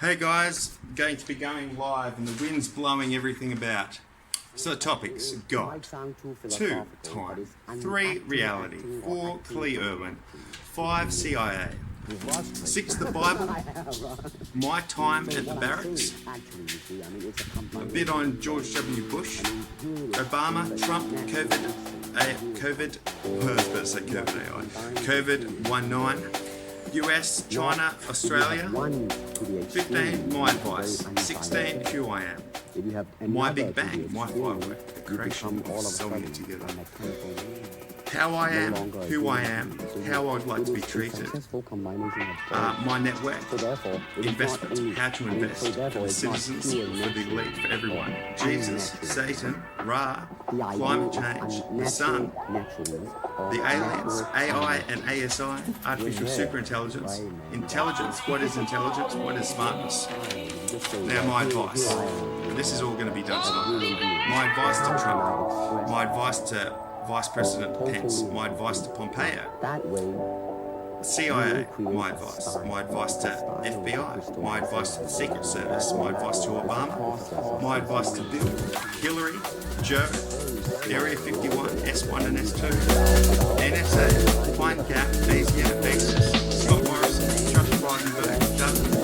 Hey guys, going to be going live and the wind's blowing everything about. So topics: God, 2 time, 3 reality, 4 Clee Irwin, 5 CIA, 6 the Bible, my time at the barracks, a bit on George W. Bush, Obama, Trump, COVID-19, US, China, Australia, 15, my advice, 16, who I am, my Big Bang, my firework, the creation of sewing it together, how I am, who I am, how I'd like to be treated, my network, investment, how to invest for the citizens, for the elite, for everyone, Jesus, Satan, Ra, climate change, the sun, the aliens, AI and ASI, artificial superintelligence, intelligence, what is intelligence, what is smartness. Now my advice, this is all going to be done tonight. My advice to Trump, my advice to Vice President Pence, my advice to Pompeo, CIA, my advice to FBI, my advice to the Secret Service, my advice to Obama, my advice to Bill, Hillary, Joe, Area 51, S1 and S2, NSA, Pine Gap, Bezos, Scott Morrison, Chuck Frydenberg, Douglas,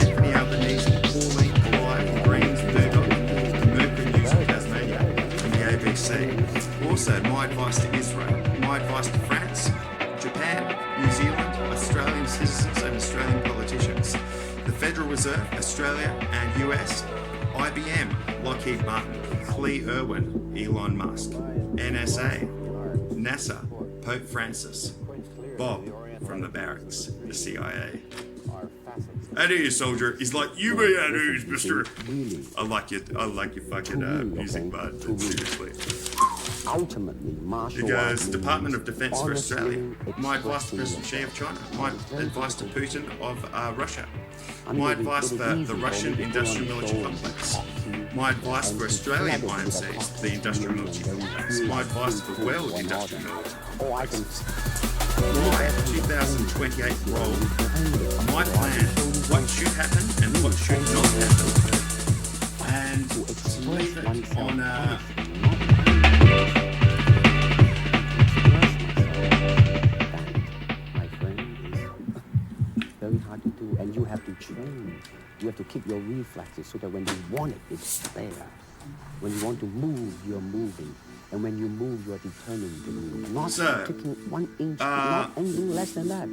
Anthony Albanese, Pauline, Hawaii, Greens, Murdoch, the Mercury News of Tasmania, and the ABC. Also, my advice to Israel, my advice to France, Japan, New Zealand, Australian citizens and Australian politicians, the Federal Reserve, Australia and US, IBM, Lockheed Martin, Clee Irwin, Elon Musk, NSA, NASA, Pope Francis, Bob from the barracks, the CIA. How do you, soldier? He's like, you be at ease, mister. I like your fucking music, bud. Seriously. He goes, Department of Defense for Australia. My advice to President Xi of China. My advice to Putin of Russia. My advice for the Russian industrial military complex. My advice for Australian IMCs, the industrial military complex. My advice for world industrial military complexes. My 2028 role. My plan. What should happen and what should not happen. And leave it on very hard to do, and you have to train. You have to keep your reflexes so that when you want it, it's there. When you want to move, you're moving. And when you move, you're determined to move. Not taking 1 inch, not anything less than that.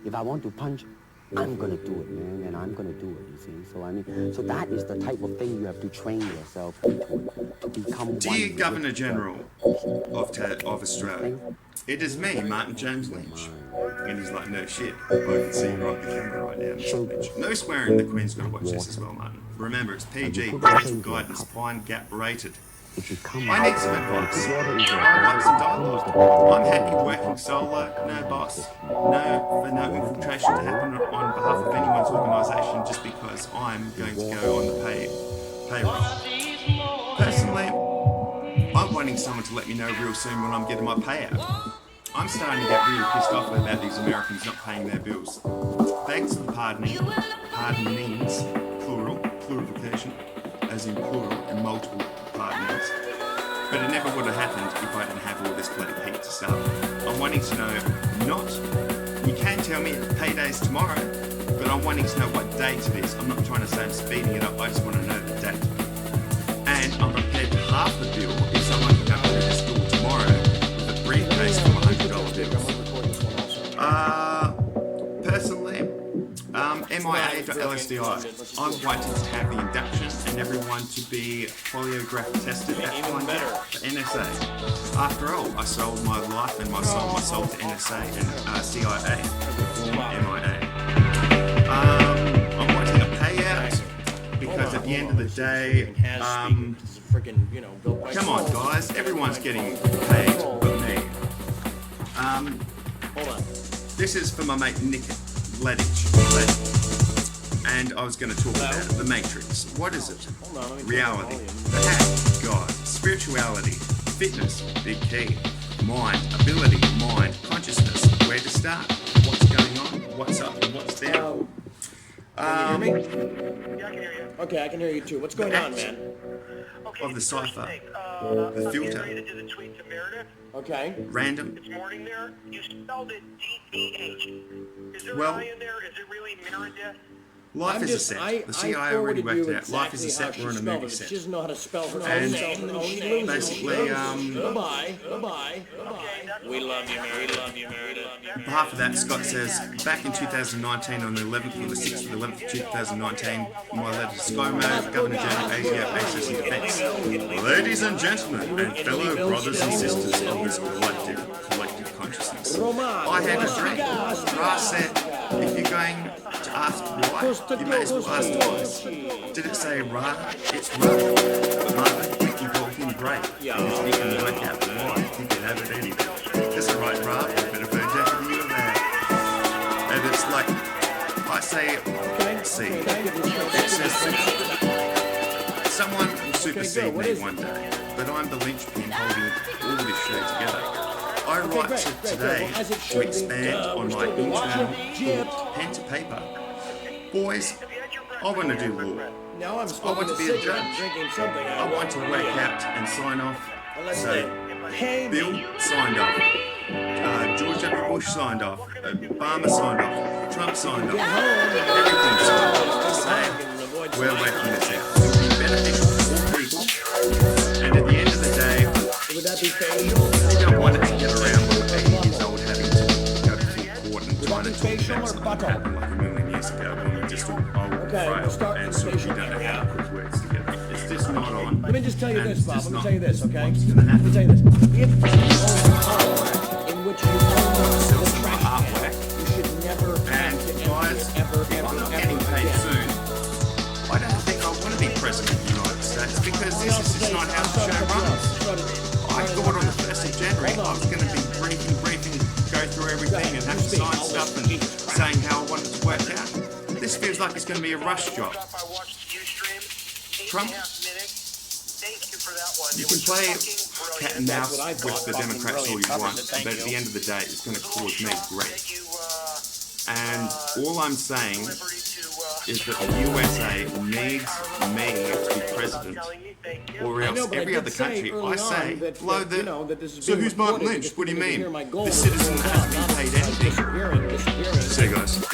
If I want to punch, I'm going to do it, man, and I'm going to do it, you see. So that is the type of thing you have to train yourself into, to become Dear Governor General of Australia, it is me, Martin James Lynch. And he's like, no shit, I can see you right on the camera right now, Mr. Lynch. No swearing, the Queen's going to watch this as well, Martin. Remember, it's PG, parental guidance, Pine Gap rated. I need some advice. I want some dialogue. I'm happy working solo, no boss, no infiltration to happen on behalf of anyone's organisation just because I'm going to go on the payroll. Personally, I'm wanting someone to let me know real soon when I'm getting my payout. I'm starting to get really pissed off about these Americans not paying their bills. Thanks for the pardonings, plurification, as in plural and multiple pardonings. But it never would have happened if I didn't have all this bloody heat to start with. I'm wanting to know you can tell me payday's tomorrow, but I'm wanting to know what date it is. I'm not trying to say I'm speeding it up, I just want to know the date. And I'm prepared to half the bill if someone can come through the school tomorrow with a briefcase full of $100 bills. Personally, MIA to LSDI. I'm wanting to have the induction and everyone to be polygraph tested at Pine Gap for NSA. After all, I sold my life and my soul to NSA and CIA before MIA. I'm wanting a payout because at the end of the day, come on guys, everyone's getting paid but me. This is for my mate Nick Ledich. And I was going to talk about the Matrix. What is it? Reality, the hack, God, spirituality, fitness, big key, mind, ability, mind, consciousness, where to start, what's going on, what's up and what's down. Can you hear me? Yeah, I can hear you. Okay, I can hear you too. What's going on, man? Okay, Of the first cipher. thing, The I'm filter. getting ready to do the tweet to Meredith. Okay. Random. This morning there, you spelled it D-E-H. Is there Well- an I in there? Is it really Meredith? Life I'm is just, a set. I The CIA already forwarded you worked it out. Life is a exactly set. how We're on she a spelled movie it. She set. doesn't know how to spell her own And self, and then she loses. basically, Bye-bye. Okay, that's We love you, Meredith. We love you, Meredith. on behalf of that, Scott says, back in 2019, on the 11th or the 6th or the 11th of 2019, in my letter to ScoMo, Governor General, AGF, Access and Defence. Ladies and gentlemen, and fellow brothers and sisters of this collective consciousness. I had a dream. Ra said, if you're going to ask why, you may as well ask twice. Did it say Ra? It's Ra. Marvin, we can call him Great. Because we can work out why. He can have it anyway. Is it right, Ra? A bit of a jacket you there. And it's like, I say, see, it says, someone will supersede me one day, but I'm the linchpin holding all this show together. I write today to expand on my internal thought, pen to paper. Boys, I want to do law. Now I'm I want to be a cigarette, judge. drinking something. I want to wake out and sign off. Let's Say, Hey, Bill signed off. George W. Bush signed off. Obama signed off. Trump signed off. Everything signed off to say, we're working this out. It will be beneficial for all people. And at the end of the day, would that be facial? they don't want it to get around when we're 80 years old having to go to full court and trying to talk about something that happened like a million years ago when we're just all old, Okay, we'll start frail, and with sort of we facial. don't know how to put words together. It's just not on. Let me just tell you and this, it's Bob. just Let me not tell you this, okay? what's gonna Let me tell happen. you this. If you own a car in which you own Sell the some trash artwork. can, you should never have And to guys, ever, if I'm not ever getting paid again. soon, I don't think I want to be president of the United States because this is just not how the show runs. I thought on the 1st of January I was going to be briefing, go through everything and have to sign stuff and saying how I wanted to work out. This feels like it's going to be a rush job. I watched the Ustream. Trump, 8.5 minutes. Thank you for that one. you It can was play fucking cat and brilliant. mouse what I with thought. the Fucking Democrats all you brilliant. want, Thank but at you. the end of the day, it's going to cause me grief. That you, And all I'm saying liberty to, is that the USA needs me to be president, telling me thank you. or I else know, but I every did other say country, early I on say, that, blow you know, that this is so being who's Martin recorded Lynch? because What do you people mean? hear my goal The citizen is hasn't been paid anything. disappearing. See you guys.